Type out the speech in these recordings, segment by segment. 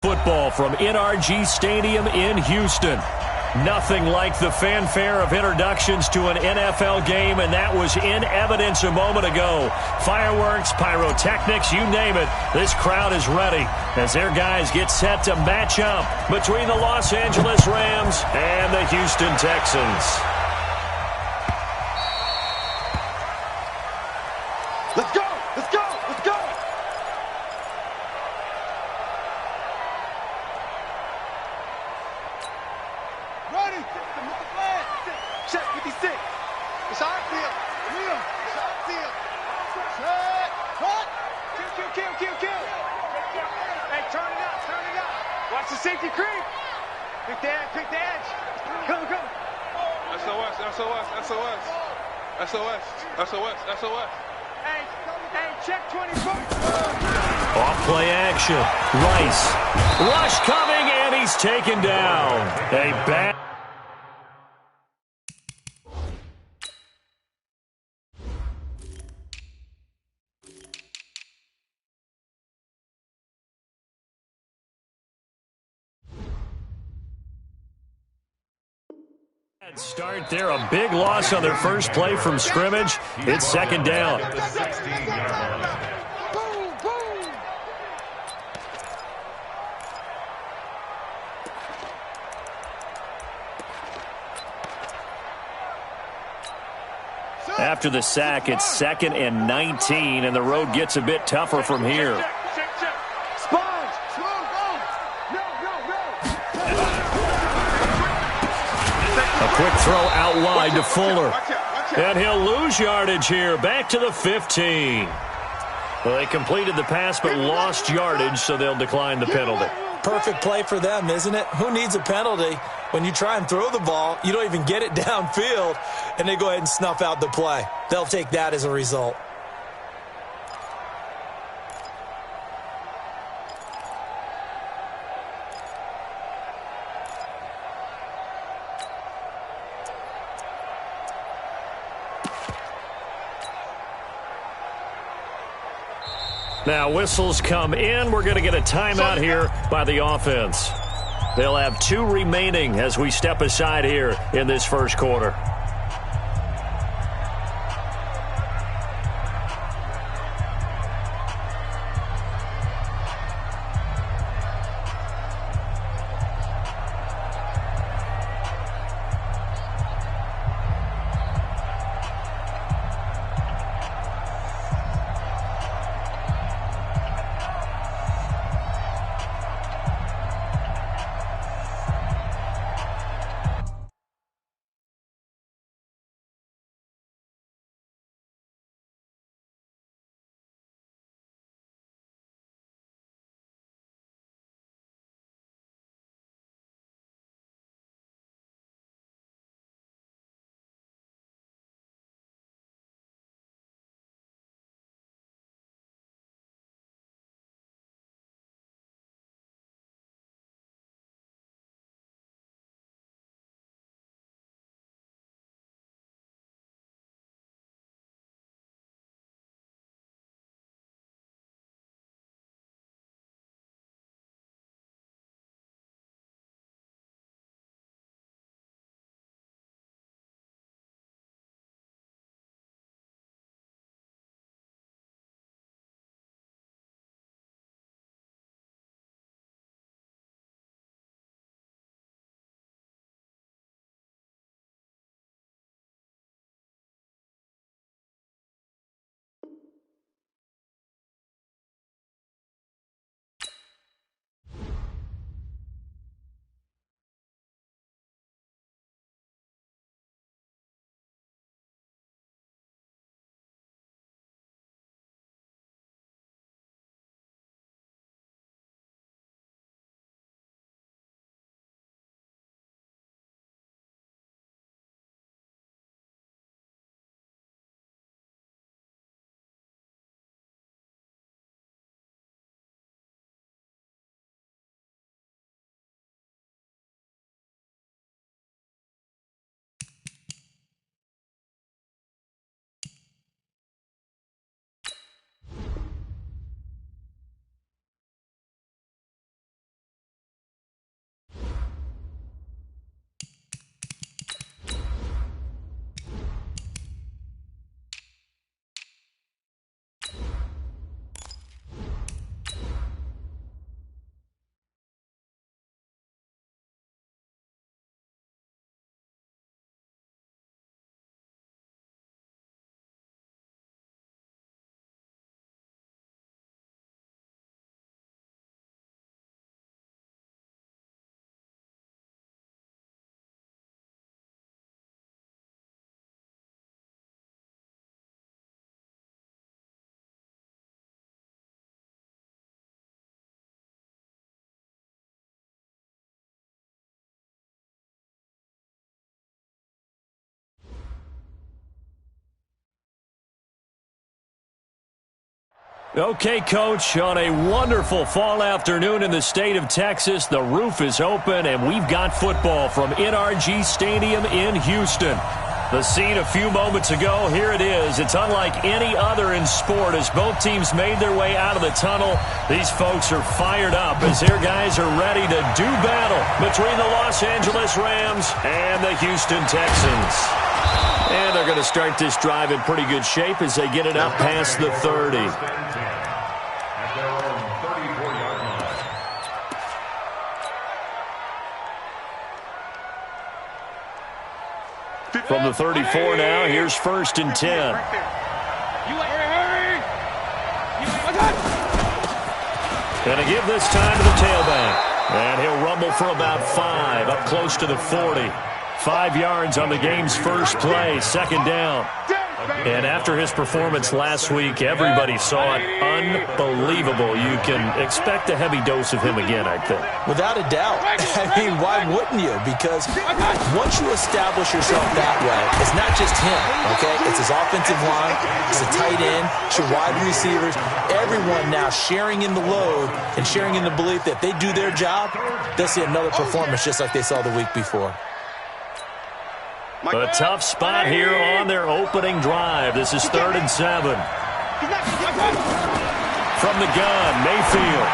football from NRG Stadium in Houston. Nothing like the fanfare of introductions to an NFL game, and that was in evidence a moment ago. Fireworks, pyrotechnics, you name it. This crowd is ready as their guys get set to match up between the Los Angeles Rams and the Houston Texans. Let's go! Let's go! Let's go! Ready! Check 56. It's our field. Real. It's our field. Check. Cut. Kill. Hey, turn it out. Turn it out. Watch the safety creep. Pick the edge. Come. SOS. Hey, check 24. Off-play action. Rice. Rush coming, and he's taken down. A bad... Start there, a big loss on their first play from scrimmage. It's second down. After the sack, it's 2nd and 19, and the road gets a bit tougher from here. A quick throw out wide to Fuller. And he'll lose yardage here. Back to the 15. Well, they completed the pass but lost yardage, so they'll decline the penalty. Perfect play for them, isn't it? Who needs a penalty? When you try and throw the ball, you don't even get it downfield, and they go ahead and snuff out the play. They'll take that as a result. Now whistles come in. We're going to get a timeout here by the offense. They'll have 2 remaining as we step aside here in this first quarter. Okay, Coach, on a wonderful fall afternoon in the state of Texas, the roof is open, and we've got football from NRG Stadium in Houston. The scene a few moments ago, here it is. It's unlike any other in sport as both teams made their way out of the tunnel. These folks are fired up as their guys are ready to do battle between the Los Angeles Rams and the Houston Texans. And they're going to start this drive in pretty good shape as they get it up past the 30. From the 34 now, here's 1st and 10. Going to give this time to the tailback. And he'll rumble for about 5, up close to the 40. 5 yards on the game's first play, 2nd down. And after his performance last week, everybody saw it. Unbelievable. You can expect a heavy dose of him again, I think. Without a doubt. I mean, why wouldn't you? Because once you establish yourself that way, it's not just him, okay? It's his offensive line, it's a tight end, it's your wide receivers, everyone now sharing in the load and sharing in the belief that if they do their job, they'll see another performance just like they saw the week before. A tough spot here on their opening drive. This is 3rd and 7. From the gun, Mayfield.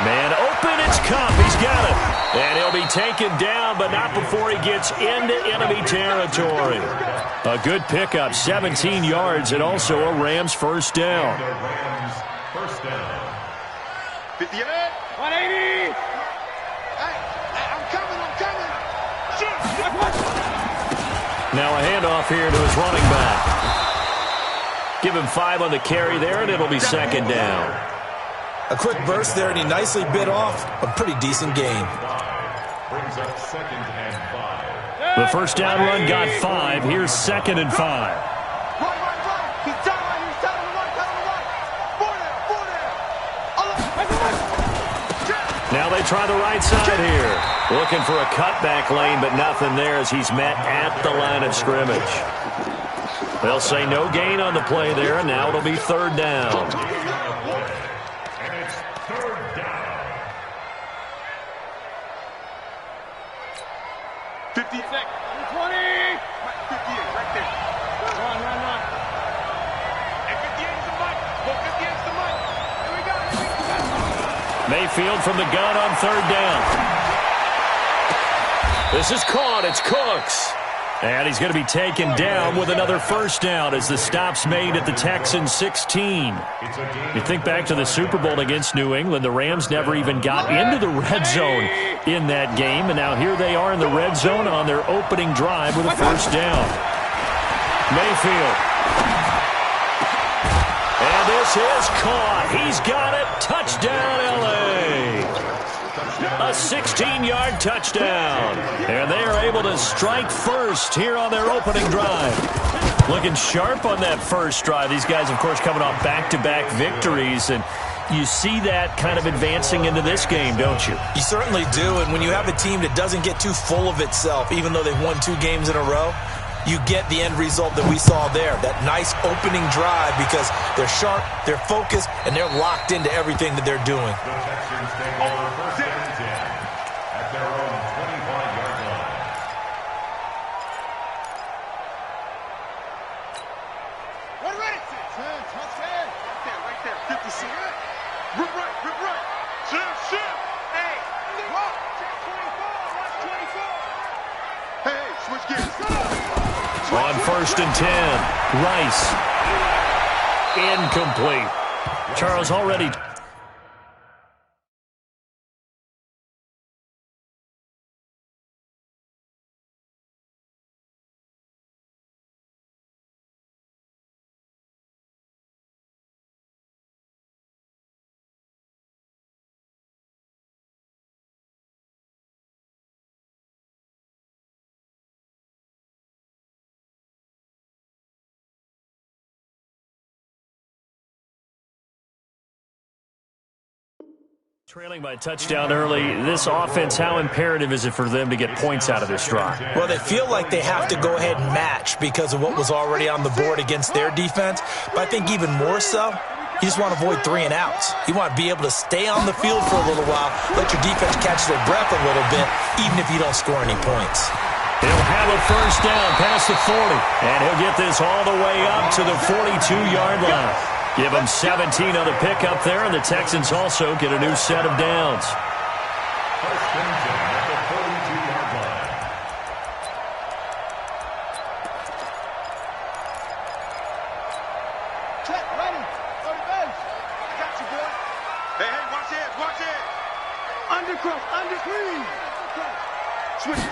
Man open, it's Cup. He's got it. And he'll be taken down, but not before he gets into enemy territory. A good pickup, 17 yards, and also a Rams first down. 58, 180. Hey, I'm coming. Now a handoff here to his running back. Give him 5 on the carry there, and it'll be 2nd down. A quick burst there, and he nicely bit off a pretty decent gain. Brings up 2nd and 5. The first down run got 5. Here's 2nd and 5. He's telling him to run. 4 there. Now they try the right side here. Looking for a cutback lane, but nothing there as he's met at the line of scrimmage. They'll say no gain on the play there, and now it'll be 3rd down. And it's 3rd down. 58, 20. 58, right there. Run. And 58 is the mic. 58 is the mic. Here we go. Mayfield from the gun on 3rd down. This is caught. It's Cooks. And he's going to be taken down with another first down as the stop's made at the Texans 16. You think back to the Super Bowl against New England. The Rams never even got into the red zone in that game. And now here they are in the red zone on their opening drive with a first down. Mayfield. And this is caught. He's got it. Touchdown, L.A. A 16-yard touchdown. And they are able to strike first here on their opening drive. Looking sharp on that first drive. These guys, of course, coming off back-to-back victories. And you see that kind of advancing into this game, don't you? You certainly do. And when you have a team that doesn't get too full of itself, even though they've won 2 games in a row, you get the end result that we saw there. That nice opening drive because they're sharp, they're focused, and they're locked into everything that they're doing. The Texans take over 1st and 10 at their own 25-yard line. Ready. Touchdown. Right there. 56. Rip right. Shift. Hey. Rock. 24. Hey, switch gears. On 1st and 10, Rice. Incomplete. Charles already... Trailing by touchdown early, this offense, how imperative is it for them to get points out of this drive? Well, they feel like they have to go ahead and match because of what was already on the board against their defense. But I think even more so, You just want to avoid 3 and outs. You want to be able to stay on the field for a little while, let your defense catch their breath a little bit, even if you don't score any points. He'll have a first down past the 40, and he'll get this all the way up to the 42-yard line. Give him 17 on the pickup there, and the Texans also get a new set of downs. First and 10 at the 42-yard line. Check, ready. On the base. I got you, boy. Hey, watch it, watch it. Undercross, under screen. Switch.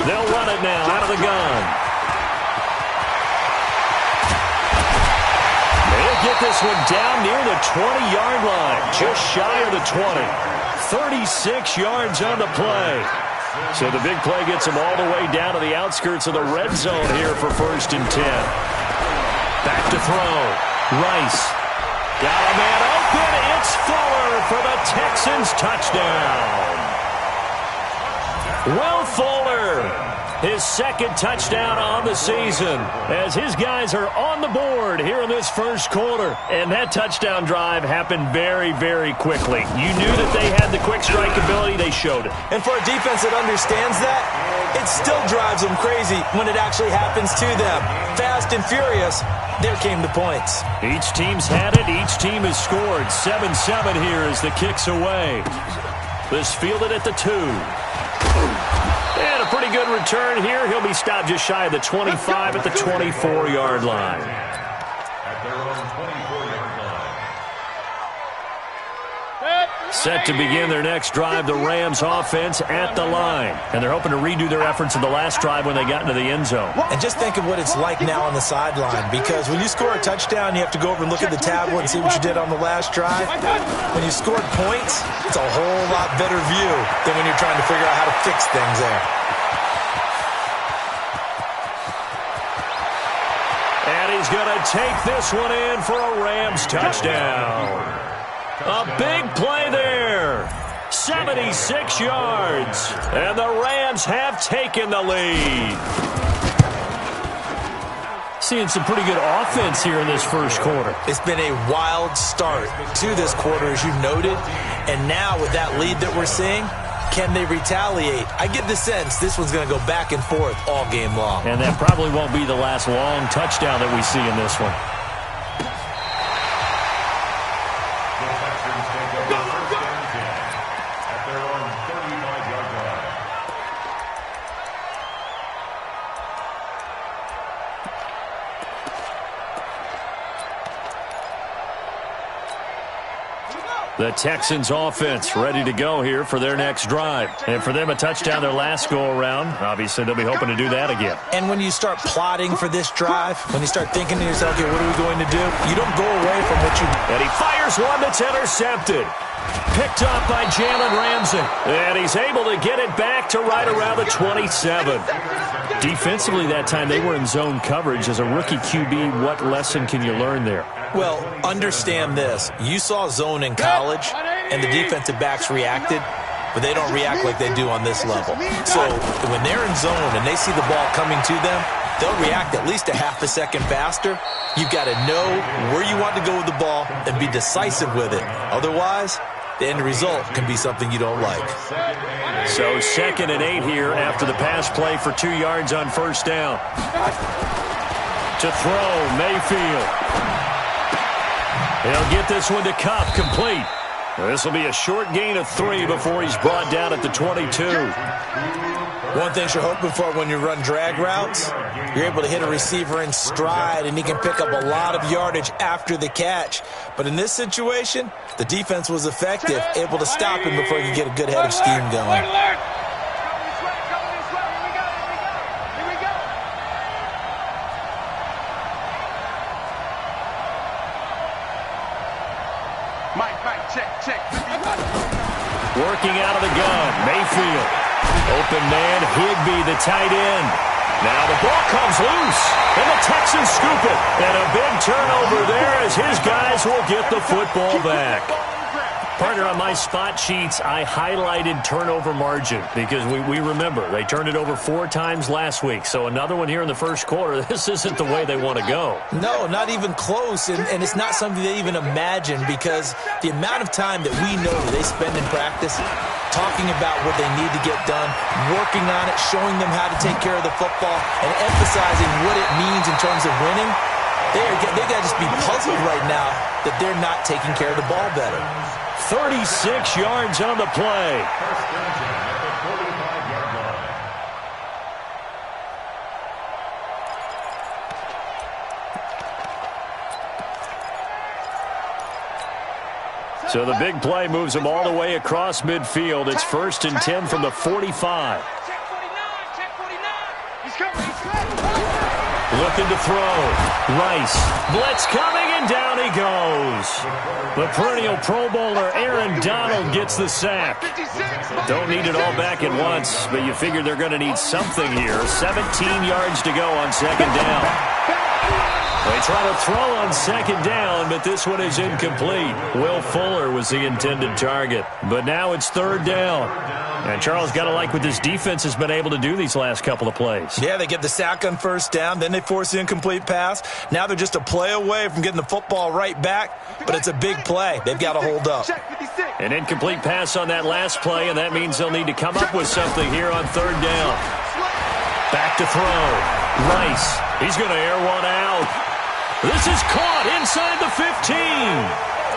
They'll run it now out of the gun. They'll get this one down near the 20-yard line, just shy of the 20. 36 yards on the play. So the big play gets them all the way down to the outskirts of the red zone here for first and 10. Back to throw. Rice. Got a man open. It's Fuller for the Texans touchdown. Will Fuller, his second touchdown on the season, as his guys are on the board here in this first quarter. And that touchdown drive happened very, very quickly. You knew that they had the quick strike ability. They showed it. And for a defense that understands that, it still drives them crazy when it actually happens to them. Fast and furious, there came the points. Each team's had it. Each team has scored. 7-7 here as the kick's away. This fielded at the 2. And a pretty good return here. He'll be stopped just shy of the 25 at the 24-yard line. At their own 24-yard line. Set to begin their next drive, the Rams offense at the line. And they're hoping to redo their efforts in the last drive when they got into the end zone. And just think of what it's like now on the sideline, because when you score a touchdown, you have to go over and look at the tablet and see what you did on the last drive. When you scored points, it's a whole lot better view than when you're trying to figure out how to fix things there. And he's going to take this one in for a Rams touchdown. A big play there. 76 yards. And the Rams have taken the lead. Seeing some pretty good offense here in this first quarter. It's been a wild start to this quarter, as you noted. And now with that lead that we're seeing, can they retaliate? I get the sense this one's going to go back and forth all game long. And that probably won't be the last long touchdown that we see in this one. The Texans offense ready to go here for their next drive. And for them, a touchdown their last go-around. Obviously, they'll be hoping to do that again. And when you start plotting for this drive, when you start thinking to yourself, okay, what are we going to do? You don't go away from what you... And he fires one that's intercepted. Picked up by Jalen Ramsey. And he's able to get it back to right around the 27. Defensively that time, they were in zone coverage. As a rookie QB, what lesson can you learn there? Well, understand this. You saw zone in college, and the defensive backs reacted, but they don't react like they do on this level. So when they're in zone and they see the ball coming to them, they'll react at least a half a second faster. You've got to know where you want to go with the ball and be decisive with it. Otherwise, the end result can be something you don't like. So 2nd and 8 here after the pass play for 2 yards on first down. To throw, Mayfield. He'll get this one to Kupp, complete. This will be a short gain of 3 before he's brought down at the 22. One thing you're hoping for when you run drag routes, you're able to hit a receiver in stride, and he can pick up a lot of yardage after the catch. But in this situation, the defense was effective, able to stop him before he could get a good head of steam going. Working out of the gun, Mayfield. Open man, Higbee, the tight end. Now the ball comes loose, and the Texans scoop it. And a big turnover there as his guys will get the football back. Partner, on my spot sheets, I highlighted turnover margin because we remember they turned it over 4 times last week. So another one here in the first quarter. This isn't the way they want to go. No, not even close, and it's not something they even imagine because the amount of time that we know they spend in practice talking about what they need to get done, working on it, showing them how to take care of the football, and emphasizing what it means in terms of winning. They got to just be puzzled right now that they're not taking care of the ball better. 36 yards on the play. So the big play moves them all the way across midfield. It's 1st and 10 from the 45. Looking to throw. Rice. Blitz coming, and down he goes. The perennial Pro Bowler Aaron Donald gets the sack. Don't need it all back at once, but you figure they're going to need something here. 17 yards to go on 2nd down. They try to throw on 2nd down, but this one is incomplete. Will Fuller was the intended target, but now it's 3rd down. And Charles, got to like what this defense has been able to do these last couple of plays. Yeah, they get the sack on 1st down, then they force the incomplete pass. Now they're just a play away from getting the football right back, but it's a big play. They've got to hold up. An incomplete pass on that last play, and that means they'll need to come up with something here on 3rd down. Back to throw. Rice. He's going to air one out. This is caught inside the 15.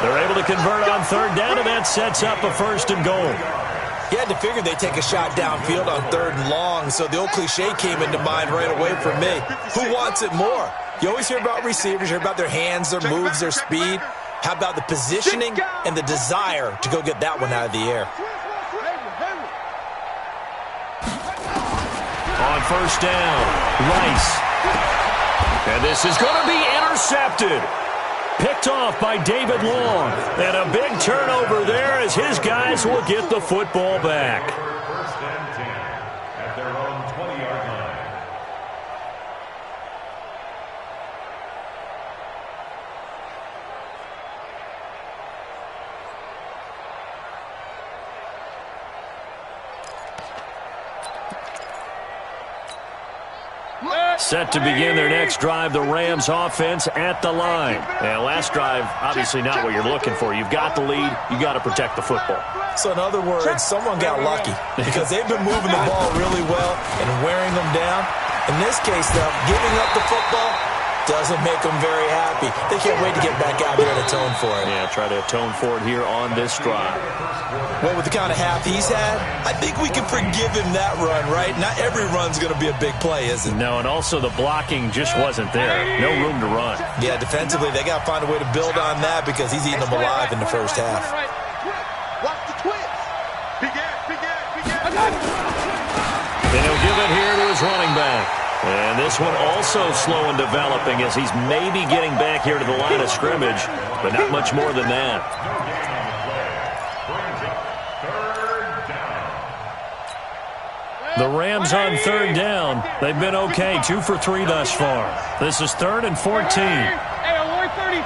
They're able to convert on 3rd down, and that sets up a 1st and goal. You had to figure they'd take a shot downfield on 3rd and long, so the old cliche came into mind right away for me. Who wants it more? You always hear about receivers, you hear about their hands, their moves, their speed. How about the positioning and the desire to go get that one out of the air? On 1st down, Rice. And this is going to be intercepted. Picked off by David Long. And a big turnover there as his guys will get the football back. 1st and 10 at their own 20-yard line. Set to begin their next drive, the Rams offense at the line. And last drive, obviously not what you're looking for. You've got the lead. You got to protect the football. So in other words, someone got lucky because they've been moving the ball really well and wearing them down. In this case, though, giving up the football doesn't make them very happy. They can't wait to get back out there and atone for it. Yeah, try to atone for it here on this drive. Well, with the kind of half he's had, I think we can forgive him that run, right? Not every run's going to be a big play, is it? No, and also the blocking just wasn't there. No room to run. Yeah, defensively, they got to find a way to build on that because he's eating them alive in the 1st half. Watch the twist. Big ass. And he'll give it here to his running back. And this one also slow in developing as he's maybe getting back here to the line of scrimmage, but not much more than that. The Rams on 3rd down. They've been okay, 2 for 3 thus far. This is 3rd and 14. Hey, alert 33.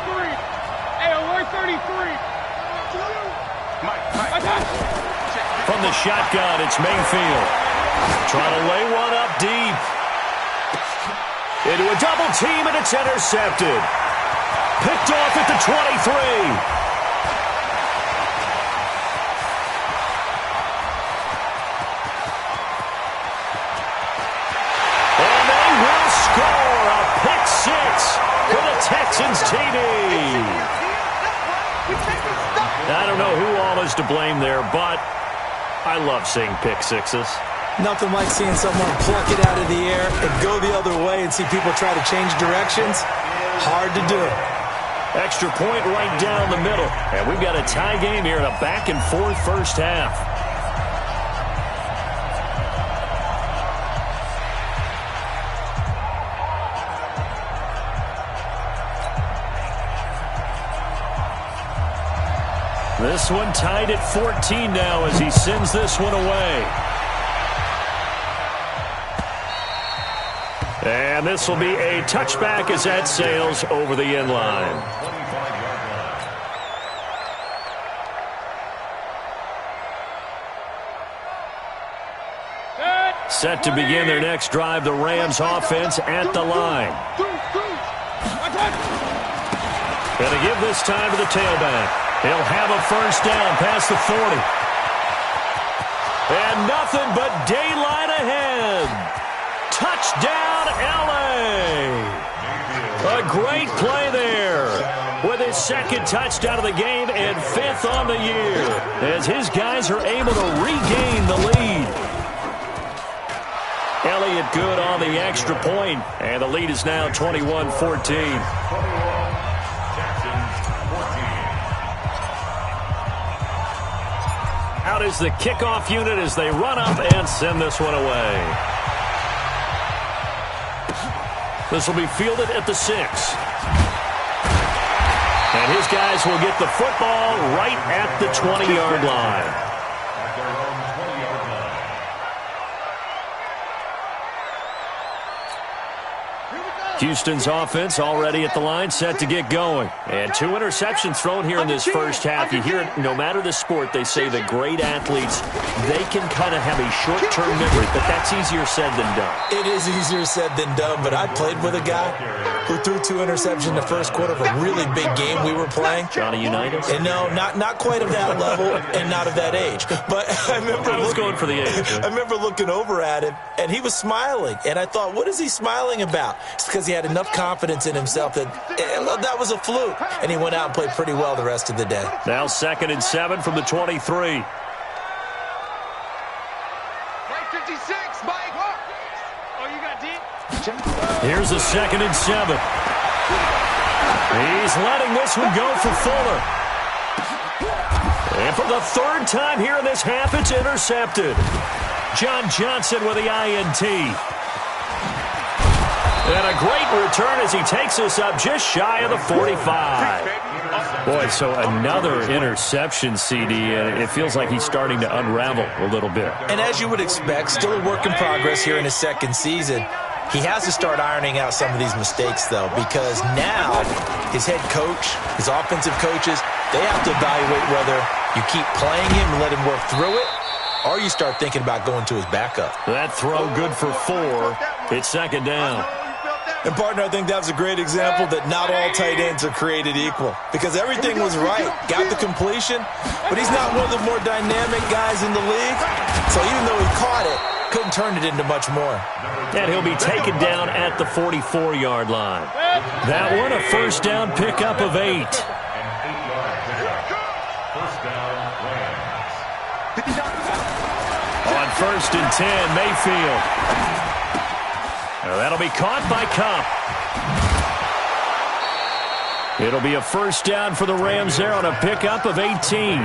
From the shotgun, it's Mayfield. Trying to lay one up deep. Into a double team, and it's intercepted. Picked off at the 23. And they will score a pick 6 for the Texans TD. I don't know who all is to blame there, but I love seeing pick 6s. Nothing like seeing someone pluck it out of the air and go the other way and see people try to change directions. Hard to do. Extra point right down the middle. And we've got a tie game here in a back-and-forth 1st half. This one tied at 14 now as he sends this one away. And this will be a touchback as that sails over the end line. Set to begin their next drive, the Rams offense at the line. Going to give this time to the tailback. He'll have a first down past the 40. And nothing but daylight ahead. Touchdown, L.A. A great play there with his second touchdown of the game and 5th on the year as his guys are able to regain the lead. Elliott good on the extra point, and the lead is now 21-14. Out is the kickoff unit as they run up and send this one away. This will be fielded at the 6. And his guys will get the football right at the 20-yard line. Houston's offense already at the line, set to get going. And 2 interceptions thrown here in this first half. You hear it, no matter the sport, they say the great athletes, they can kind of have a short-term memory, but that's easier said than done. It is easier said than done, but I played with a guy who threw 2 interceptions in the first quarter of a really big game we were playing. Johnny Unitas? And no, not quite of that level and not of that age. But I was going for the age. I remember looking over at him, and he was smiling. And I thought, what is he smiling about? It's because he had enough confidence in himself that that was a fluke. And he went out and played pretty well the rest of the day. Now 2nd and 7 from the 23. Right 56, Mike. Oh, you got deep. Here's a 2nd and 7. He's letting this one go for Fuller. And for the 3rd time here in this half, it's intercepted. John Johnson with the INT. And a great return as he takes us up just shy of the 45. Boy, so another interception, CD, and it feels like he's starting to unravel a little bit. And as you would expect, still a work in progress here in his 2nd season. He has to start ironing out some of these mistakes, though, because now his head coach, his offensive coaches, they have to evaluate whether you keep playing him and let him work through it, or you start thinking about going to his backup. That throw good for 4. It's 2nd down. And, partner, I think that was a great example that not all tight ends are created equal, because everything was right. Got the completion, but he's not one of the more dynamic guys in the league. So even though he caught it, couldn't turn it into much more. And he'll be taken down at the 44-yard line. That one, a first down pickup of 8. On 1st and 10, Mayfield. Now that'll be caught by Cup. It'll be a first down for the Rams there on a pickup of 18.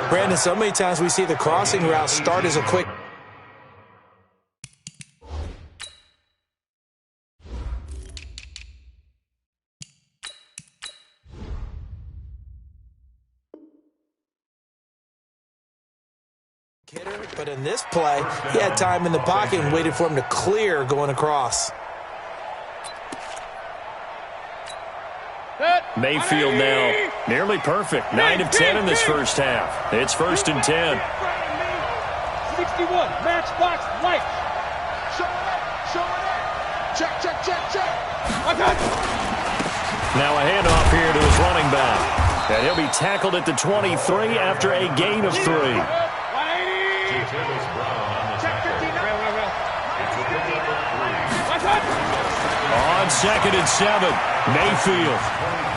Brandon, so many times we see the crossing route start as a quick. But in this play, he had time in the pocket and waited for him to clear going across. Mayfield now nearly perfect. 9 of 10 in this first half. It's 1st and 10. 61, matchbox right. Show it. Check. Now a handoff here to his running back. And he'll be tackled at the 23 after a gain of 3. On 2nd and 7, Mayfield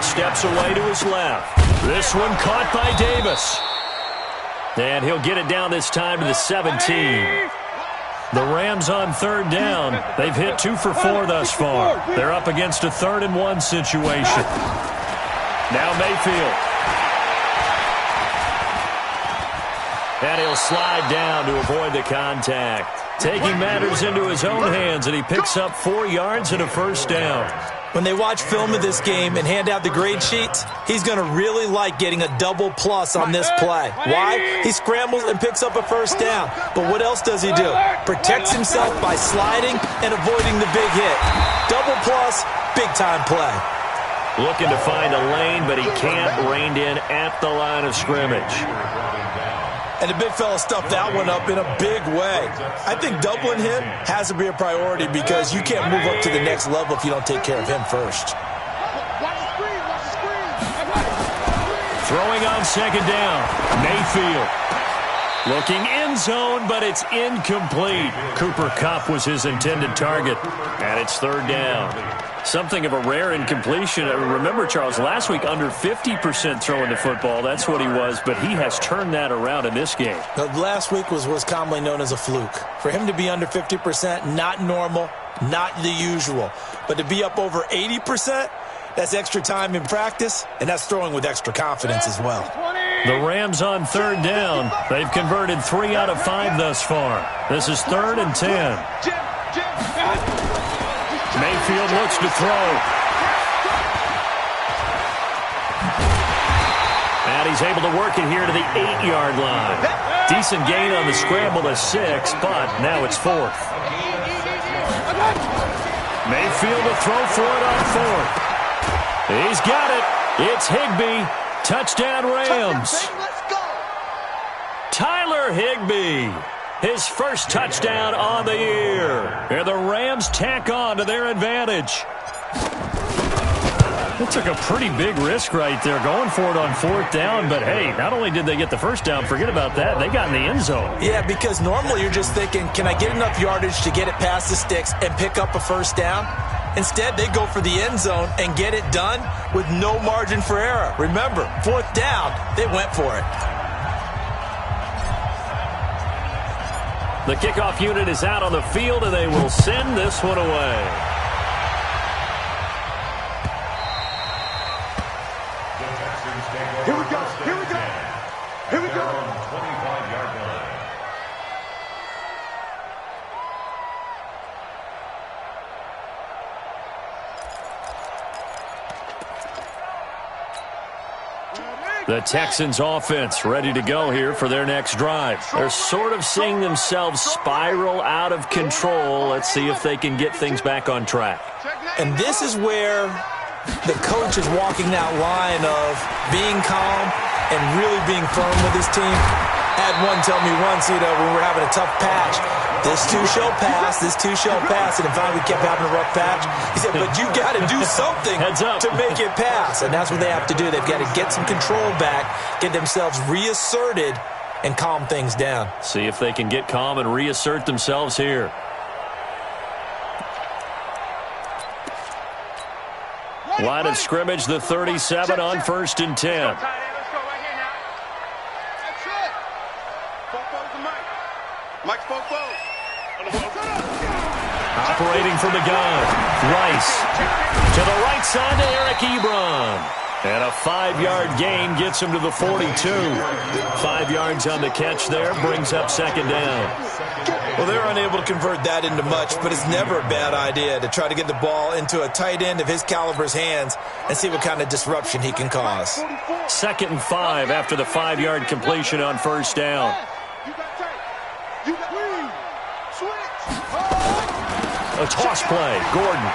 steps away to his left. This one caught by Davis. And he'll get it down this time to the 17. The Rams on 3rd down. They've hit 2 for 4 thus far. They're up against a 3rd and 1 situation. Now Mayfield. And he'll slide down to avoid the contact. Taking matters into his own hands, and he picks up 4 yards and a first down. When they watch film of this game and hand out the grade sheets, he's going to really like getting a double plus on this play. Why? He scrambles and picks up a first down. But what else does he do? Protects himself by sliding and avoiding the big hit. Double plus, big-time play. Looking to find a lane, but he can't. Reined in at the line of scrimmage. And the big fella stuffed that one up in a big way. I think doubling him has to be a priority because you can't move up to the next level if you don't take care of him first. Throwing on second down, Mayfield. Looking end zone, but it's incomplete. Cooper Kupp was his intended target, and it's third down. Something of a rare incompletion. Remember, Charles, last week under 50% throwing the football. That's what he was, but he has turned that around in this game. Last week was commonly known as a fluke. For him to be under 50%, not normal, not the usual. But to be up over 80%, that's extra time in practice, and that's throwing with extra confidence as well. The Rams on third down. They've converted 3 out of 5 thus far. This is 3rd and 10. Mayfield looks to throw. And he's able to work it here to the 8-yard line. Decent gain on the scramble to 6, but now it's 4th. Mayfield to throw for it on 4th. He's got it. It's Higbee. Touchdown, Rams. Tyler Higbee. His first touchdown on the year. And the Rams tack on to their advantage. They took a pretty big risk right there going for it on 4th down. But, hey, not only did they get the first down, forget about that, they got in the end zone. Yeah, because normally you're just thinking, can I get enough yardage to get it past the sticks and pick up a first down? Instead, they go for the end zone and get it done with no margin for error. Remember, 4th down, they went for it. The kickoff unit is out on the field, and they will send this one away. Here we go. Here we go. Here we go. 25-yard line. The Texans offense ready to go here for their next drive. They're sort of seeing themselves spiral out of control. Let's see if they can get things back on track. And this is where the coach is walking that line of being calm and really being firm with his team. I had one tell me once, when we were having a tough patch, this too shall pass, this too shall pass, and finally we kept having a rough patch. He said, but you got to do something to make it pass, and that's what they have to do. They've got to get some control back, get themselves reasserted, and calm things down. See if they can get calm and reassert themselves here. Line of scrimmage, the 37 on 1st and 10. Operating from the gun, Rice to the right side to Eric Ebron. And a 5-yard gain gets him to the 42. 5 yards on the catch there, brings up second down. Well, they're unable to convert that into much, but it's never a bad idea to try to get the ball into a tight end of his caliber's hands and see what kind of disruption he can cause. 2nd and 5 after the 5-yard completion on 1st down. A toss play, Gordon.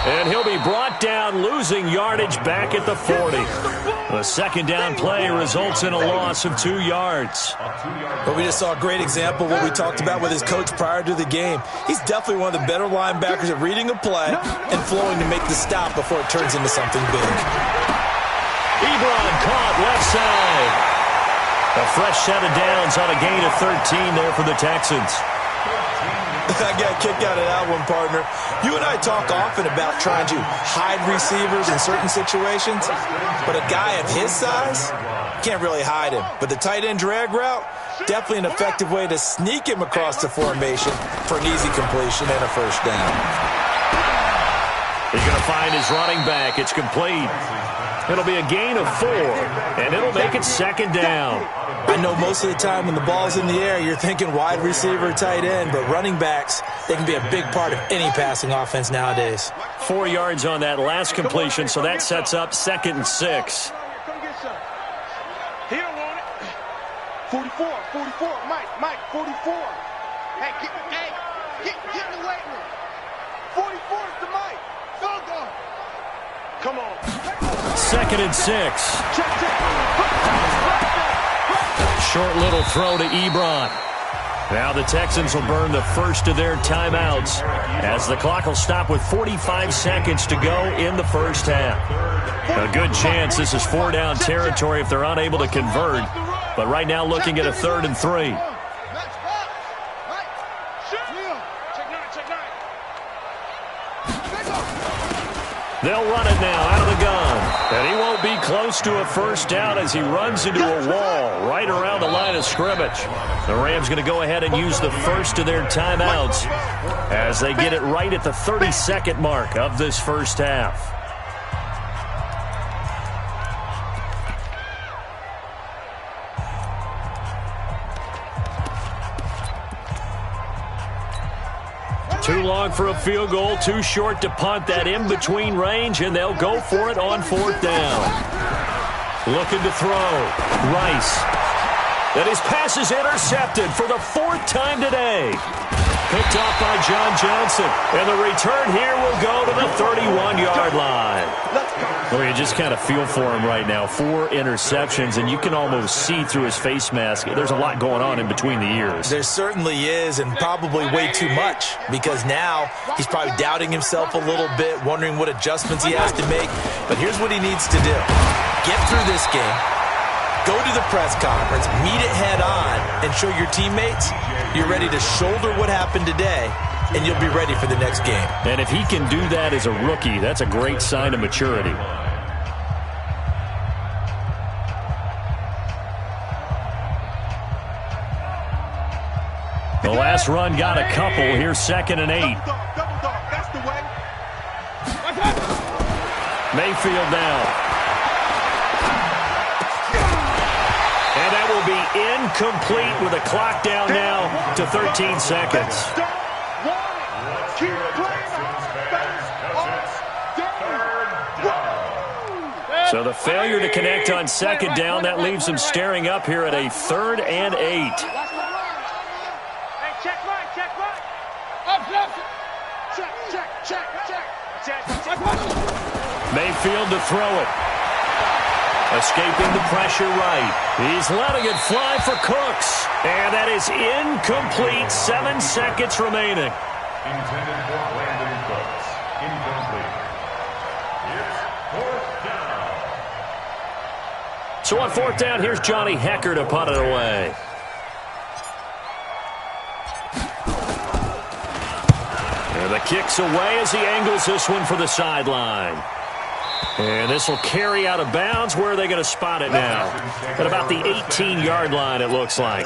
And he'll be brought down, losing yardage back at the 40. The 2nd down play results in a loss of 2 yards. But we just saw a great example of what we talked about with his coach prior to the game. He's definitely one of the better linebackers at reading a play and flowing to make the stop before it turns into something big. Ebron caught left side. A fresh set of downs on a gain of 13 there for the Texans. I got a kick out of that one, partner. You and I talk often about trying to hide receivers in certain situations, but a guy of his size can't really hide him. But the tight end drag route, definitely an effective way to sneak him across the formation for an easy completion and a first down. He's going to find his running back. It's complete. It'll be a gain of 4, and it'll make it 2nd down. I know most of the time when the ball's in the air, you're thinking wide receiver, tight end, but running backs, they can be a big part of any passing offense nowadays. 4 yards on that last completion, so that sets up 2nd and 6. He don't want it. 44, Mike, 44. Hey, get in the weight room. 44 is the Mike. Go. Come on. 2nd and 6. short little throw to Ebron. Now the Texans will burn the first of their timeouts as the clock will stop with 45 seconds to go in the first half. A good chance this is 4-down territory if they're unable to convert. But right now looking at a 3rd and 3. They'll run it now out of the gun. And he won't be close to a first down as he runs into a wall right around the line of scrimmage. The Rams going to go ahead and use the first of their timeouts as they get it right at the 30-second mark of this first half. Too long for a field goal, too short to punt that in-between range, and they'll go for it on 4th down. Looking to throw. Rice. And his pass is intercepted for the 4th time today. Picked off by John Johnson. And the return here will go to the 31-yard line. Well, you just kind of feel for him right now. 4 interceptions, and you can almost see through his face mask. There's a lot going on in between the ears. There certainly is, and probably way too much, because now he's probably doubting himself a little bit, wondering what adjustments he has to make. But here's what he needs to do. Get through this game, go to the press conference, meet it head on, and show your teammates you're ready to shoulder what happened today, and you'll be ready for the next game. And if he can do that as a rookie, that's a great sign of maturity. The last run got a couple. Here's 2nd and 8. That's the way. Mayfield now. And that will be incomplete with a clock down now to 13 seconds. So the failure to connect on 2nd down, that leaves them staring up here at a 3rd and 8. Mayfield to throw it. Escaping the pressure right. He's letting it fly for Cooks. And that is incomplete. 7 seconds remaining. Intended for Brandon Cooks. Incomplete. It's 4th down. So on 4th down, here's Johnny Hecker to punt it away. And the kick's away as he angles this one for the sideline. And this will carry out of bounds. Where are they going to spot it now? At about the 18-yard line, it looks like.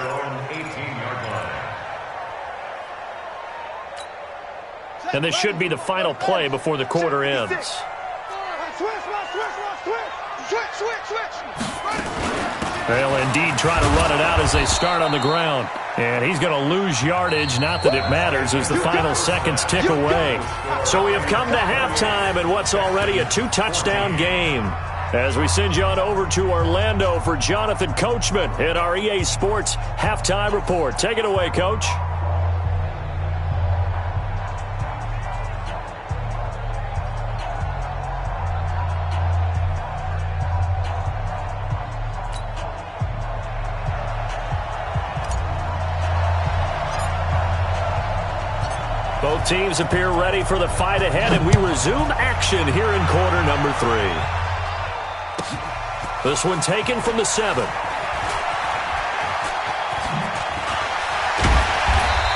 And this should be the final play before the quarter ends. They'll indeed try to run it out as they start on the ground. And he's going to lose yardage. Not that it matters as the final seconds tick away. So we have come to halftime in what's already a 2-touchdown game. As we send you on over to Orlando for Jonathan Coachman in our EA Sports Halftime Report. Take it away, Coach. Both teams appear ready for the fight ahead, and we resume action here in quarter number 3. This one taken from the 7.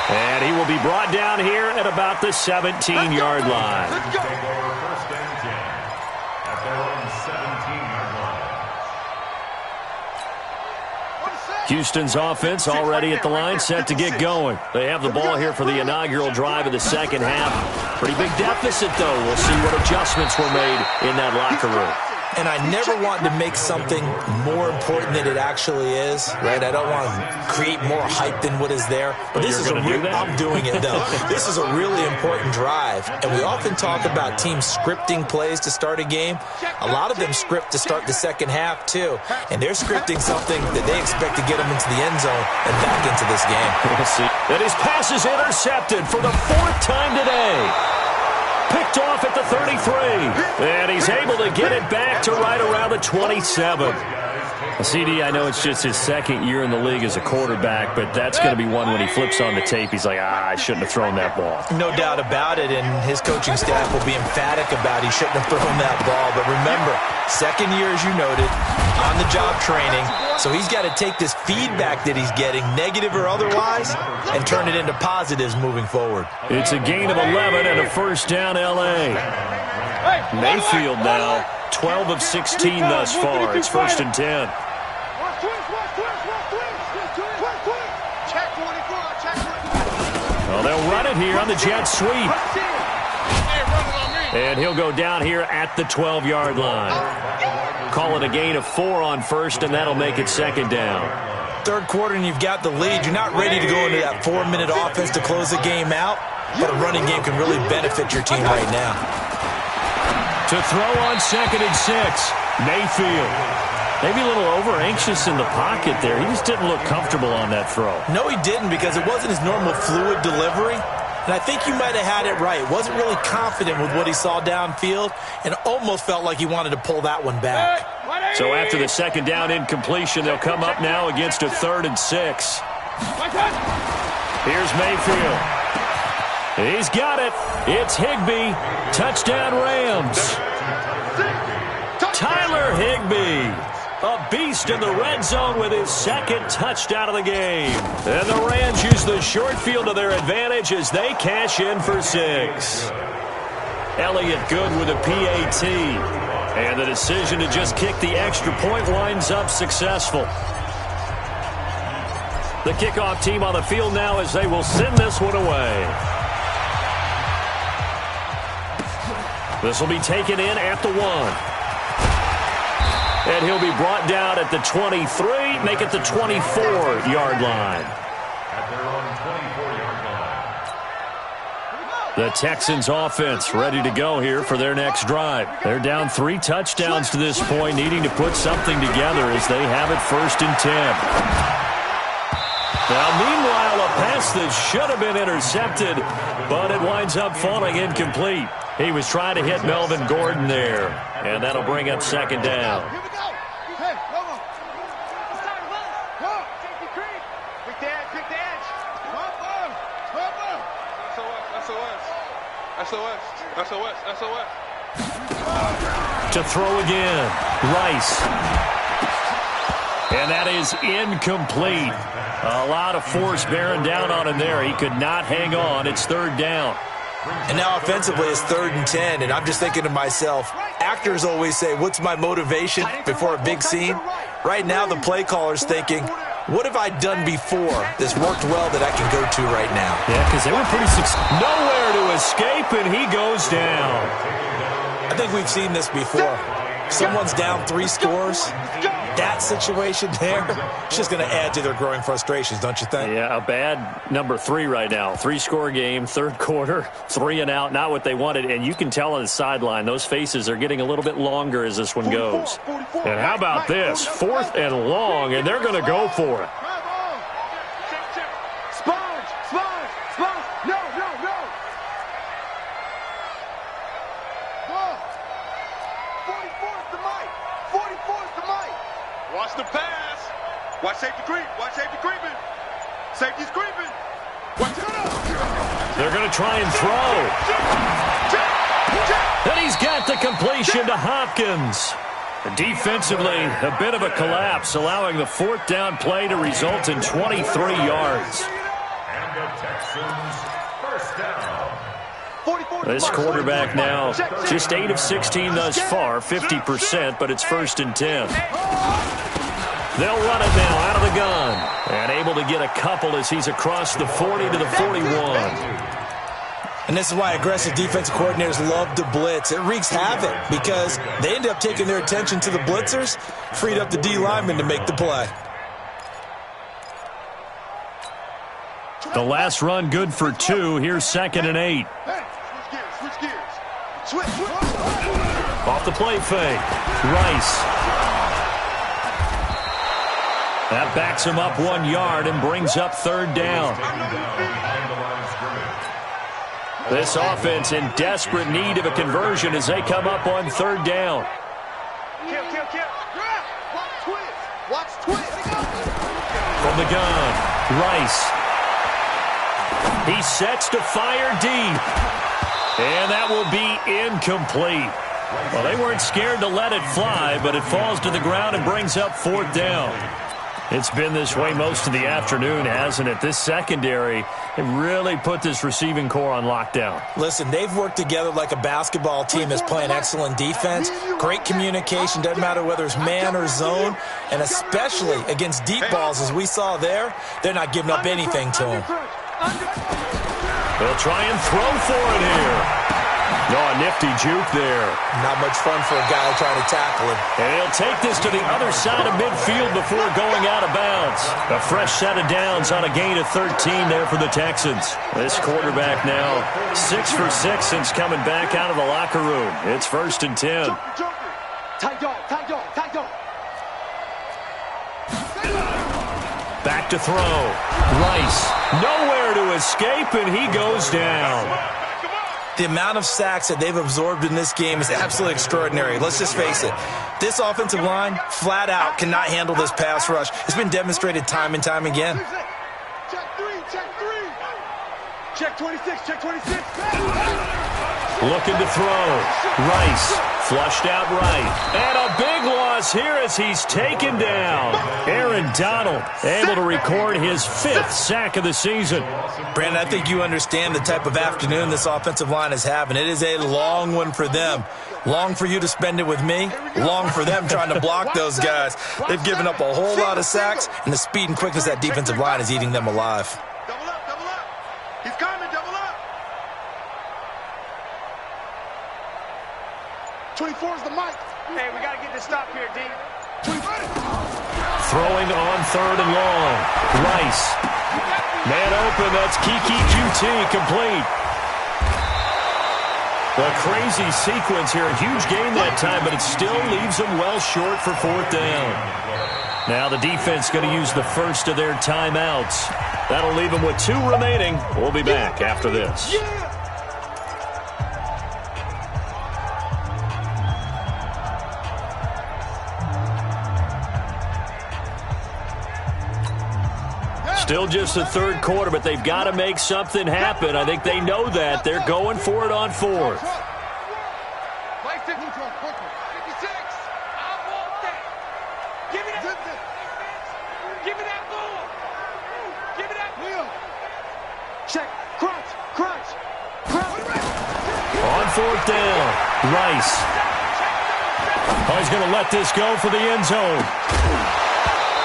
And he will be brought down here at about the 17-yard line. Take over 1st and 10 at their own 17-yard line. Houston's offense already at the line, set to get going. They have the ball here for the inaugural drive of the second half. Pretty big deficit, though. We'll see what adjustments were made in that locker room. And I never want to make something more important than it actually is, right? I don't want to create more hype than what is there. But this is I'm doing it, though. This is a really important drive. And we often talk about teams scripting plays to start a game. A lot of them script to start the second half, too. And they're scripting something that they expect to get them into the end zone and back into this game. We'll see. And his pass is intercepted for the 4th time today. Picked off at the 33. And he's able to get it back to right around the 27. CD, I know it's just his second year in the league as a quarterback, but that's going to be one when he flips on the tape. He's like, I shouldn't have thrown that ball. No doubt about it, and his coaching staff will be emphatic about he shouldn't have thrown that ball. But remember, second year, as you noted, on-the-job training, so he's got to take this feedback that he's getting, negative or otherwise, and turn it into positives moving forward. It's a gain of 11 and a first down, L.A. Mayfield now, 12 of 16 thus far. It's 1st and 10. Well, they'll run it here on the jet sweep. And he'll go down here at the 12-yard line. Call it a gain of 4 on first, and that'll make it 2nd down. Third quarter, and you've got the lead. You're not ready to go into that 4-minute offense to close the game out, but a running game can really benefit your team right now. To throw on 2nd and 6, Mayfield. Maybe a little over-anxious in the pocket there. He just didn't look comfortable on that throw. No, he didn't, because it wasn't his normal fluid delivery. And I think you might have had it right. Wasn't really confident with what he saw downfield and almost felt like he wanted to pull that one back. So after the 2nd down incompletion, they'll come up now against a 3rd and 6. Here's Mayfield. He's got it. It's Higbee. Touchdown, Rams. Tyler Higbee. A beast in the red zone with his 2nd touchdown of the game. And the Rams use the short field to their advantage as they cash in for 6. Elliott good with a PAT. And the decision to just kick the extra point winds up successful. The kickoff team on the field now as they will send this one away. This will be taken in at the 1. And he'll be brought down at the 23, make it the 24-yard line. At their own 24-yard line. The Texans offense ready to go here for their next drive. They're down 3 touchdowns to this point, needing to put something together as they have it 1st and 10. Now, meanwhile, a pass that should have been intercepted, but it winds up falling incomplete. He was trying to hit Melvin Gordon there, and that'll bring up 2nd down. SOS. To throw again, Rice. And that is incomplete. A lot of force bearing down on him there. He could not hang on. It's 3rd down. And now offensively it's 3rd and 10, and I'm just thinking to myself, actors always say, what's my motivation before a big scene? Right now the play caller's thinking, what have I done before this worked well that I can go to right now? Yeah, because they were pretty successful. Nowhere to escape, and he goes down. I think we've seen this before. Someone's down 3 scores. That situation there, it's just going to add to their growing frustrations, don't you think? Yeah, a bad number 3 right now. 3-score game, 3rd quarter, 3 and out, not what they wanted. And you can tell on the sideline, those faces are getting a little bit longer as this one goes. And how about this? 4th and long, and they're going to go for it. Watch the pass. Watch safety creep. Watch safety creeping. Safety's creeping. Watch it up. They're going to try and throw. And he's got the completion to Hopkins. Defensively, a bit of a collapse, allowing the 4th down play to result in 23 yards. And the Texans first down. This quarterback now just 8 of 16 thus far, 50%, but it's 1st and 10. They'll run it now out of the gun. And able to get a couple as he's across the 40 to the 41. And this is why aggressive defensive coordinators love to blitz. It wreaks havoc because they end up taking their attention to the blitzers, freed up the D lineman to make the play. The last run good for 2. Here's 2nd and 8. Switch gears. Off the play fake. Rice. That backs him up 1 yard and brings up 3rd down. This offense in desperate need of a conversion as they come up on 3rd down. Kill. Watch From the gun, Rice. He sets to fire deep. And that will be incomplete. Well, they weren't scared to let it fly, but it falls to the ground and brings up 4th down. It's been this way most of the afternoon, hasn't it? This secondary, it really put this receiving core on lockdown. Listen, they've worked together like a basketball team that's playing excellent defense. Great communication, doesn't matter whether it's man or zone, and especially against deep balls, as we saw there, they're not giving up anything to them. They'll try and throw for it here. No, a nifty juke there. Not much fun for a guy trying to tackle him. And he'll take this to the other side of midfield before going out of bounds. A fresh set of downs on a gain of 13 there for the Texans. This quarterback now 6 for 6 since coming back out of the locker room. It's 1st and 10. Tight dog, tight dog, tight dog. Back to throw. Rice. Nowhere to escape, and he goes down. The amount of sacks that they've absorbed in this game is absolutely extraordinary. Let's just face it. This offensive line, flat out, cannot handle this pass rush. It's been demonstrated time and time again. Check 3, check 3. Check 26, check 26. Looking to throw. Rice flushed out right. And a big loss here as he's taken down. Aaron Donald able to record his 5th sack of the season. Brandon, I think you understand the type of afternoon this offensive line is having. It is a long one for them. Long for you to spend it with me. Long for them trying to block those guys. They've given up a whole lot of sacks, and the speed and quickness of that defensive line is eating them alive. Double up, double up. He's coming, double up. 24 is the mic. Hey, we got to get this stop here, D. 24. Throwing on 3rd and long. Rice. Man open, that's Kiki QT complete. A crazy sequence here. A huge game that time, but it still leaves them well short for 4th down. Now the defense going to use the first of their timeouts. That'll leave them with 2 remaining. We'll be back after this. Still just the 3rd quarter, but they've got to make something happen. I think they know that. They're going for it on 4th. Check, crunch, crunch, crunch. On 4th down, Rice. Oh, he's going to let this go for the end zone.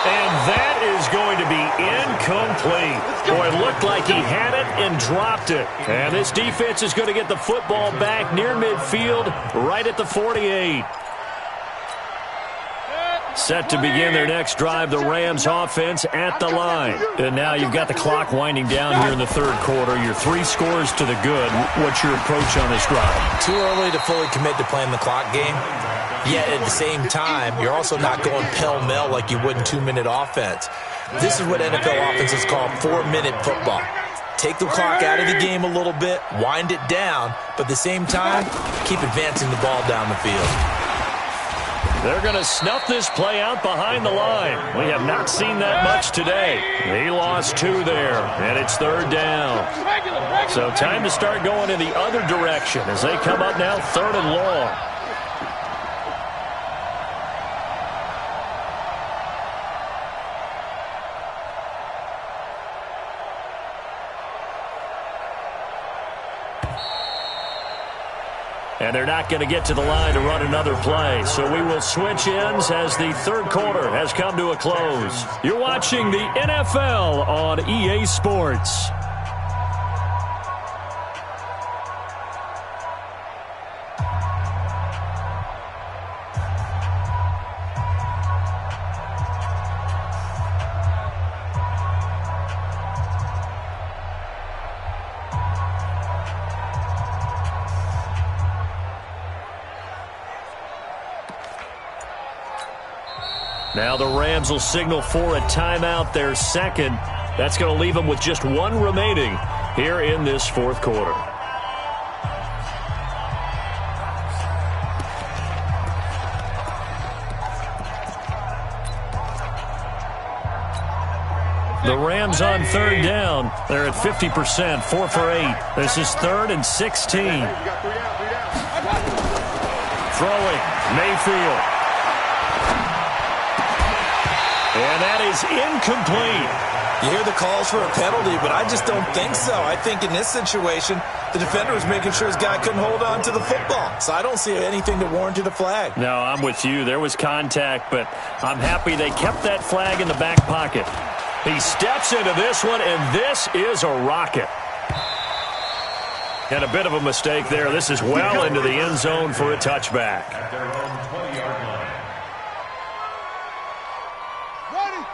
And that is going to be incomplete. Boy, it looked like he had it and dropped it. And this defense is going to get the football back near midfield, right at the 48. Set to begin their next drive, the Rams offense at the line. And now you've got the clock winding down here in the 3rd quarter. You're 3 scores to the good. What's your approach on this drive? Too early to fully commit to playing the clock game. Yet at the same time, you're also not going pell-mell like you would in 2-minute offense. This is what NFL offenses call 4-minute football. Take the clock out of the game a little bit, wind it down, but at the same time, keep advancing the ball down the field. They're going to snuff this play out behind the line. We have not seen that much today. He lost 2 there, and it's 3rd down. So time to start going in the other direction as they come up now 3rd and long. And they're not going to get to the line to run another play. So we will switch ends as the 3rd quarter has come to a close. You're watching the NFL on EA Sports. Now the Rams will signal for a timeout, their 2nd. That's going to leave them with just 1 remaining here in this 4th quarter. The Rams on third down. They're at 50%, 4 for 8. This is 3rd and 16. Throwing, Mayfield. And that is incomplete. You hear the calls for a penalty, but I just don't think so. I think in this situation, the defender was making sure his guy couldn't hold on to the football. So I don't see anything to warrant a flag. No, I'm with you. There was contact, but I'm happy they kept that flag in the back pocket. He steps into this one, and this is a rocket. And a bit of a mistake there. This is well into the end zone for a touchback. At their own 20-yard line.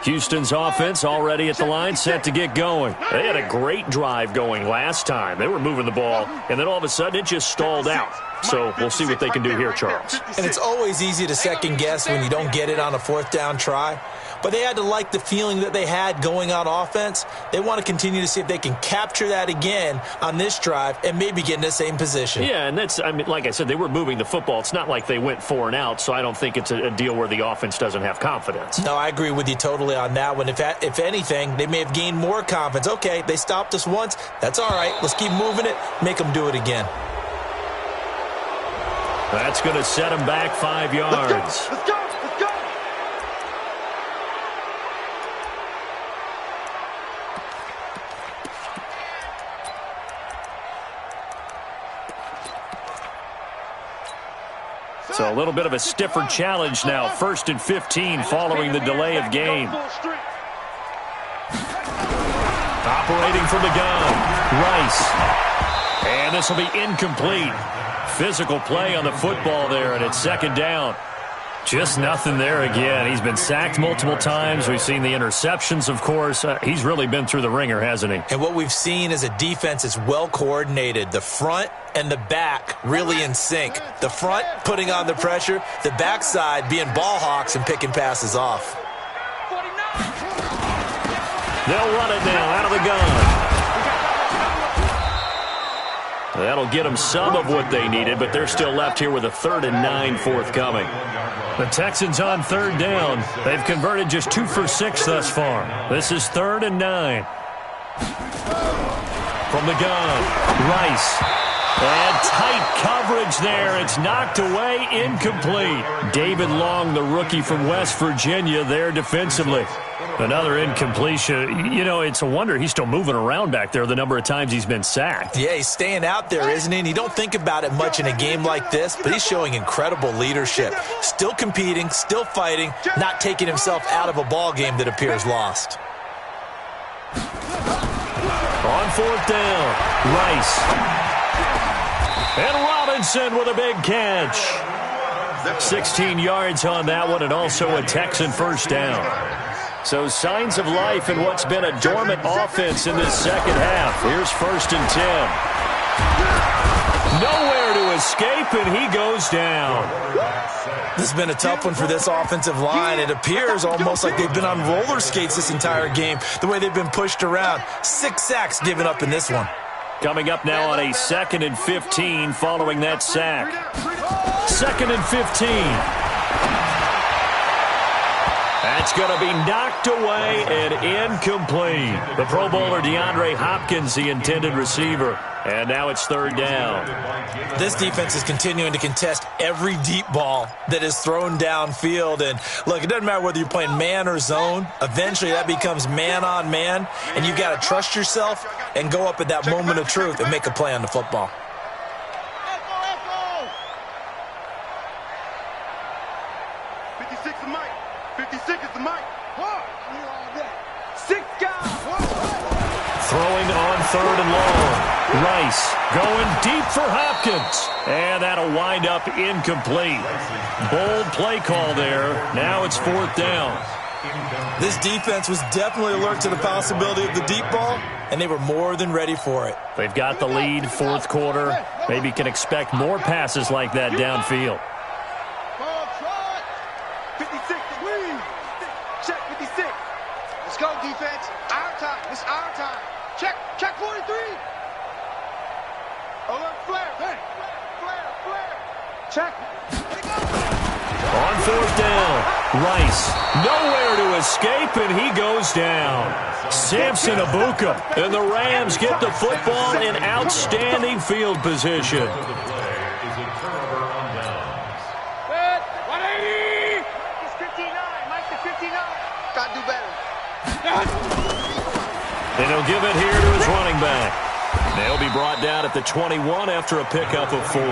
Houston's offense already at the line, set to get going. They had a great drive going last time. They were moving the ball, and then all of a sudden it just stalled out. So we'll see what they can do here, Charles. And it's always easy to second guess when you don't get it on a 4th down try. But they had to like the feeling that they had going on offense. They want to continue to see if they can capture that again on this drive and maybe get in the same position. Yeah, and that's, I mean, like I said, they were moving the football. It's not like they went 4 and out, so I don't think it's a deal where the offense doesn't have confidence. No, I agree with you totally on that one. If anything, they may have gained more confidence. Okay, they stopped us once. That's all right. Let's keep moving it. Make them do it again. That's going to set them back 5 yards. Let's go. Let's go. So a little bit of a stiffer challenge now. 1st and 15 following the delay of game. Operating from the gun, Rice. And this will be incomplete. Physical play on the football there, and it's 2nd down. Just nothing there again. He's been sacked multiple times. We've seen the interceptions, of course. He's really been through the ringer, hasn't he? And what we've seen is a defense that's well coordinated. The front and the back really in sync. The front putting on the pressure, the backside being ball hawks and picking passes off. They'll run it now out of the gun. That'll get them some of what they needed, but they're still left here with a 3rd and 9 forthcoming. The Texans on 3rd down. They've converted just 2 for 6 thus far. This is 3rd and 9. From the gun, Rice. And tight coverage there. It's knocked away, incomplete. David Long, the rookie from West Virginia, there defensively. Another incompletion. You know, it's a wonder he's still moving around back there the number of times he's been sacked. Yeah, he's staying out there, isn't he? And you don't think about it much in a game like this, but he's showing incredible leadership. Still competing, still fighting, not taking himself out of a ball game that appears lost. On 4th down, Rice. And Robinson with a big catch. 16 yards on that one, and also a Texan 1st down. So signs of life in what's been a dormant offense in this 2nd half. Here's 1st and 10. Nowhere to escape, and he goes down. This has been a tough one for this offensive line. It appears almost like they've been on roller skates this entire game, the way they've been pushed around. 6 sacks given up in this one. Coming up now on a 2nd and 15 following that sack. 2nd and 15. That's going to be knocked away and incomplete. The Pro Bowler DeAndre Hopkins, the intended receiver. And now it's 3rd down. This defense is continuing to contest every deep ball that is thrown downfield. And look, it doesn't matter whether you're playing man or zone. Eventually that becomes man on man. And you've got to trust yourself and go up at that moment of truth and make a play on the football. 56 is Mike. 56 is the Mike. 6 guys. Throwing on 3rd and long. Rice going deep for Hopkins. And that'll wind up incomplete. Bold play call there. Now it's 4th down. This defense was definitely alert to the possibility of the deep ball, and they were more than ready for it. They've got the lead, 4th quarter. Maybe can expect more passes like that downfield. 56, lead. Check 56. Let's go, defense. Our time. It's our time. Check 43. Alert, flare. Flare. Check. On 4th down. Rice, nowhere to escape, and he goes down. Samson Abuka, and the Rams get the football in outstanding field position. Gotta do better. And he'll give it here to his running back. They'll be brought down at the 21 after a pickup of 4.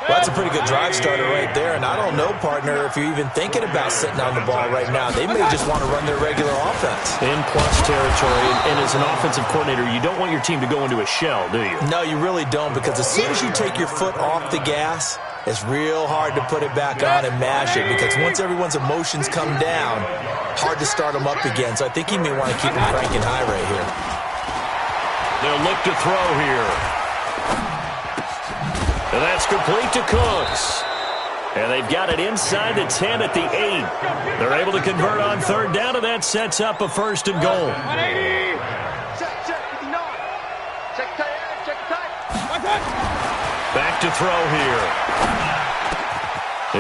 Well, that's a pretty good drive starter right there, and I don't know, partner, if you're even thinking about sitting on the ball right now. They may just want to run their regular offense. In plus territory, and as an offensive coordinator, you don't want your team to go into a shell, do you? No, you really don't, because as soon as you take your foot off the gas, it's real hard to put it back on and mash it, because once everyone's emotions come down, hard to start them up again. So I think he may want to keep them cranking high right here. They'll look to throw here. And that's complete to Cooks. And they've got it inside the 10 at the 8. They're able to convert on third down, and that sets up a 1st and goal. Check, 59. Check tight, check tight. Back to throw here.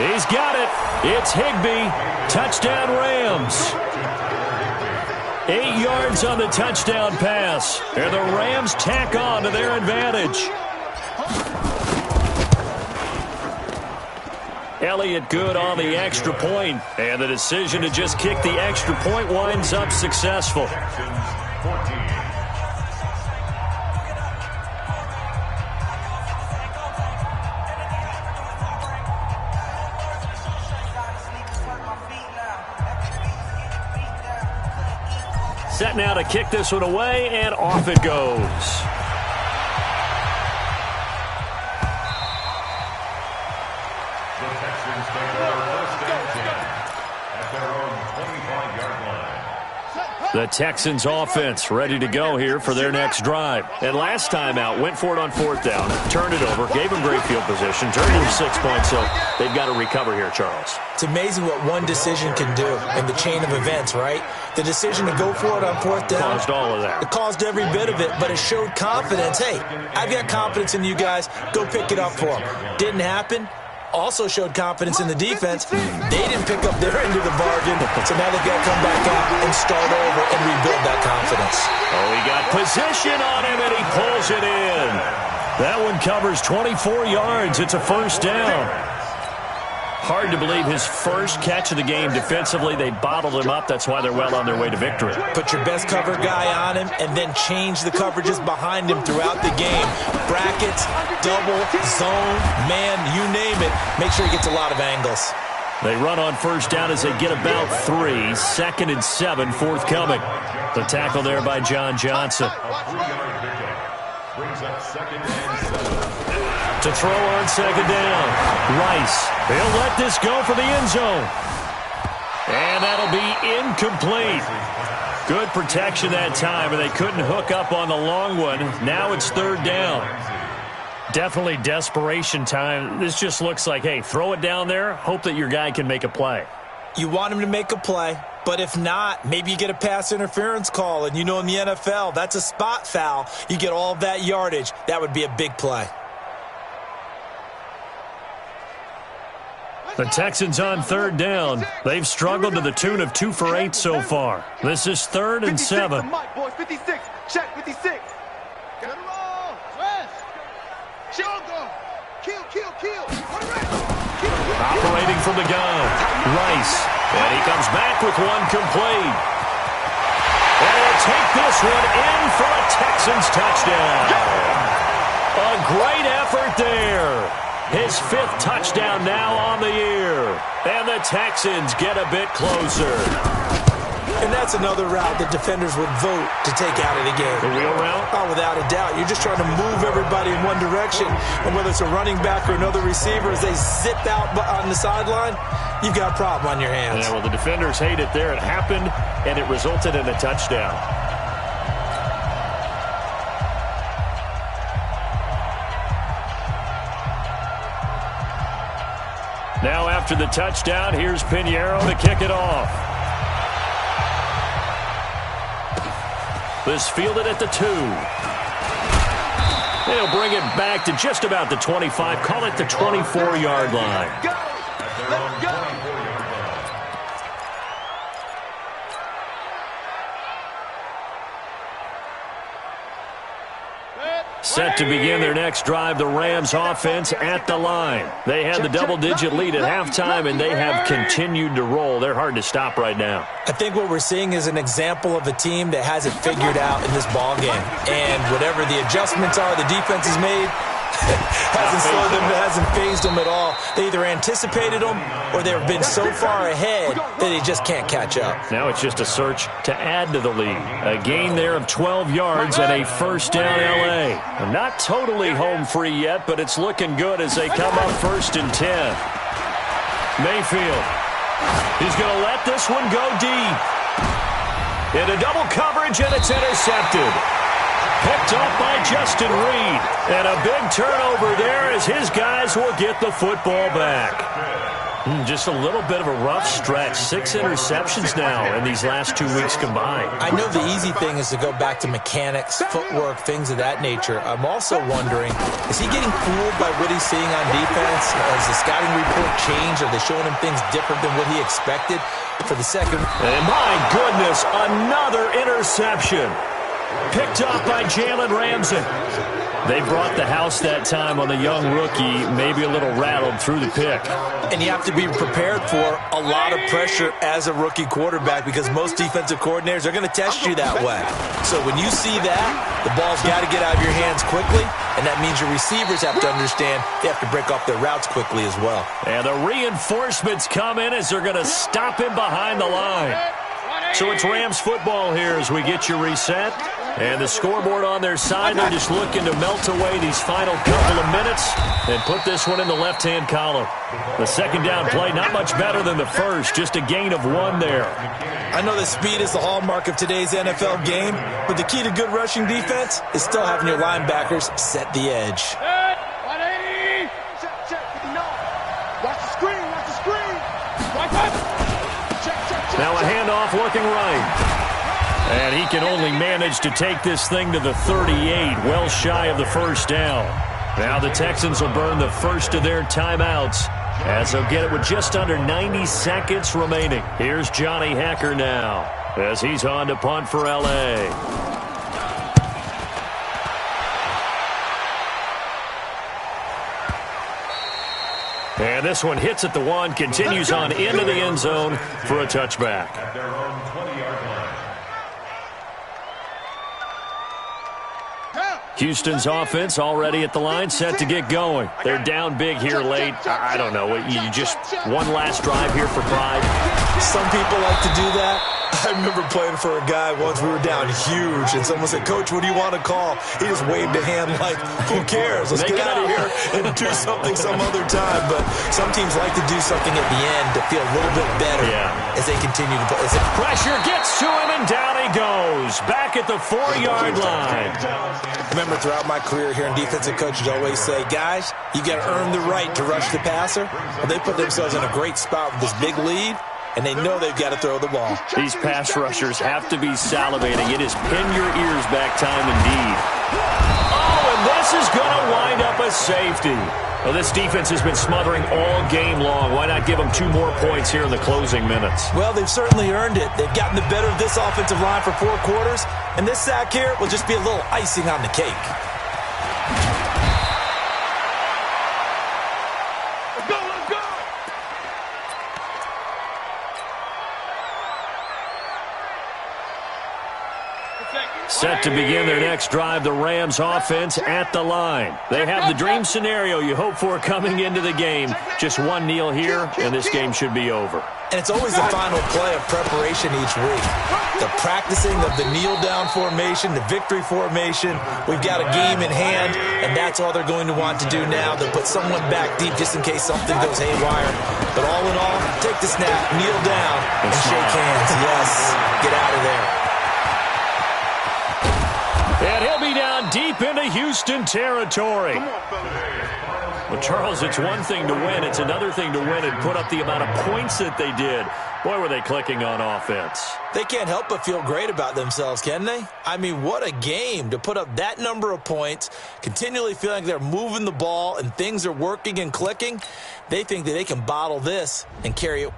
He's got it. It's Higbee. Touchdown Rams. 8 yards on the touchdown pass. And the Rams tack on to their advantage. Elliott good on the extra point, and the decision to just kick the extra point winds up successful. Set now to kick this one away, and off it goes. The Texans offense ready to go here for their next drive. And last time out, went for it on 4th down, turned it over, gave them great field position, turned it 6 points, so they've got to recover here, Charles. It's amazing what one decision can do in the chain of events, right? The decision to go for it on 4th down. Caused all of that. It caused every bit of it, but it showed confidence. Hey, I've got confidence in you guys. Go pick it up for them. Didn't happen. Also showed confidence in the defense. They didn't pick up their end of the bargain, so now they've got to come back out and start over and rebuild that confidence. Oh, he got position on him, and he pulls it in. That one covers 24 yards. It's a 1st down. Hard to believe his first catch of the game defensively. They bottled him up. That's why they're well on their way to victory. Put your best cover guy on him and then change the coverages behind him throughout the game. Brackets, double, zone, man, you name it. Make sure he gets a lot of angles. They run on 1st down as they get about 3. 2nd and 7 forthcoming. The tackle there by John Johnson. To throw on 2nd down. Rice. He'll let this go for the end zone. And that'll be incomplete. Good protection that time, and they couldn't hook up on the long one. Now it's 3rd down. Definitely desperation time. This just looks like, hey, throw it down there, hope that your guy can make a play. You want him to make a play, but if not, maybe you get a pass interference call, and you know in the NFL, that's a spot foul. You get all of that yardage. That would be a big play. The Texans on 3rd down. They've struggled to the tune of 2 for 8 so far. This is 3rd and 7. 56. Check 56. Get it all. Rest. Kill. Operating from the gun. Rice. And he comes back with one complete. And he'll take this one in for a Texans touchdown. A great effort there. His 5th touchdown now on the year. And the Texans get a bit closer. And that's another route that defenders would vote to take out of the game. The wheel route? Oh, without a doubt. You're just trying to move everybody in one direction. And whether it's a running back or another receiver, as they zip out on the sideline, you've got a problem on your hands. Yeah, well, the defenders hate it there. It happened, and it resulted in a touchdown. Now after the touchdown, here's Pinheiro to kick it off. This fielded at the 2. They'll bring it back to just about the 25. Call it the 24-yard line. Let's go. Set to begin their next drive, the Rams offense at the line. They had the double-digit lead at halftime, and they have continued to roll. They're hard to stop right now. I think what we're seeing is an example of a team that has it figured out in this ball game. And whatever the adjustments are the defense has made, hasn't slowed them, hasn't phased them at all. They either anticipated them or they've been so far ahead that they just can't catch up. Now it's just a search to add to the lead. A gain there of 12 yards and a first down L.A. Not totally home free yet, but it's looking good as they come up 1st and 10. Mayfield. He's going to let this one go deep. Into double coverage, and it's intercepted. Picked off by Justin Reed. And a big turnover there as his guys will get the football back. Just a little bit of a rough stretch. 6 interceptions now in these last 2 weeks combined. I know the easy thing is to go back to mechanics, footwork, things of that nature. I'm also wondering, is he getting fooled by what he's seeing on defense? Has the scouting report changed? Are they showing him things different than what he expected for the second? And my goodness, another interception. Picked off by Jalen Ramsey. They brought the house that time on the young rookie, maybe a little rattled through the pick. And you have to be prepared for a lot of pressure as a rookie quarterback because most defensive coordinators are going to test you that way. So when you see that, the ball's got to get out of your hands quickly, and that means your receivers have to understand they have to break off their routes quickly as well. And the reinforcements come in as they're going to stop him behind the line. So it's Rams football here as we get you reset. And the scoreboard on their side, they're just looking to melt away these final couple of minutes and put this one in the left-hand column. The second down play, not much better than the first, just a gain of 1 there. I know that speed is the hallmark of today's NFL game, but the key to good rushing defense is still having your linebackers set the edge. 180. Check, 59. Watch the screen, watch the screen. Check. Now a handoff looking right. And he can only manage to take this thing to the 38, well shy of the first down. Now the Texans will burn the first of their timeouts as they'll get it with just under 90 seconds remaining. Here's Johnny Hecker now as he's on to punt for L.A. And this one hits at the 1, continues on into the end zone for a touchback. At their own 20-yard line. Houston's offense already at the line, set to get going. They're down big here late. I don't know. You just one last drive here for pride. Some people like to do that. I remember playing for a guy once. We were down huge, and someone said, "Coach, what do you want to call?" He just waved a hand like, "Who cares? Let's get out of here and do something some other time." But some teams like to do something at the end to feel a little bit better as they continue to play. Pressure gets to him, and down he goes. Back at the 4-yard line. Remember, throughout my career here in defensive coaches always say, guys, you got to earn the right to rush the passer. Well, they put themselves in a great spot with this big lead, and they know they've got to throw the ball. These pass rushers have to be salivating. It is pin your ears back time indeed. Oh, and this is going to wind up a safety. Well, this defense has been smothering all game long. Why not give them 2 more points here in the closing minutes? Well, they've certainly earned it. They've gotten the better of this offensive line for 4 quarters, and this sack here will just be a little icing on the cake. Let's go. Set to begin their next drive, the Rams offense at the line. They have the dream scenario you hope for coming into the game. Just 1 kneel here, and this game should be over. And it's always the final play of preparation each week. The practicing of the kneel-down formation, the victory formation. We've got a game in hand, and that's all they're going to want to do now. They'll put someone back deep just in case something goes haywire. But all in all, take the snap, kneel down, and shake hands. Yes, get out of there. And he'll be down deep into Houston territory. Well, Charles, it's one thing to win. It's another thing to win and put up the amount of points that they did. Boy, were they clicking on offense. They can't help but feel great about themselves, can they? I mean, what a game to put up that number of points, continually feeling like they're moving the ball and things are working and clicking. They think that they can bottle this and carry it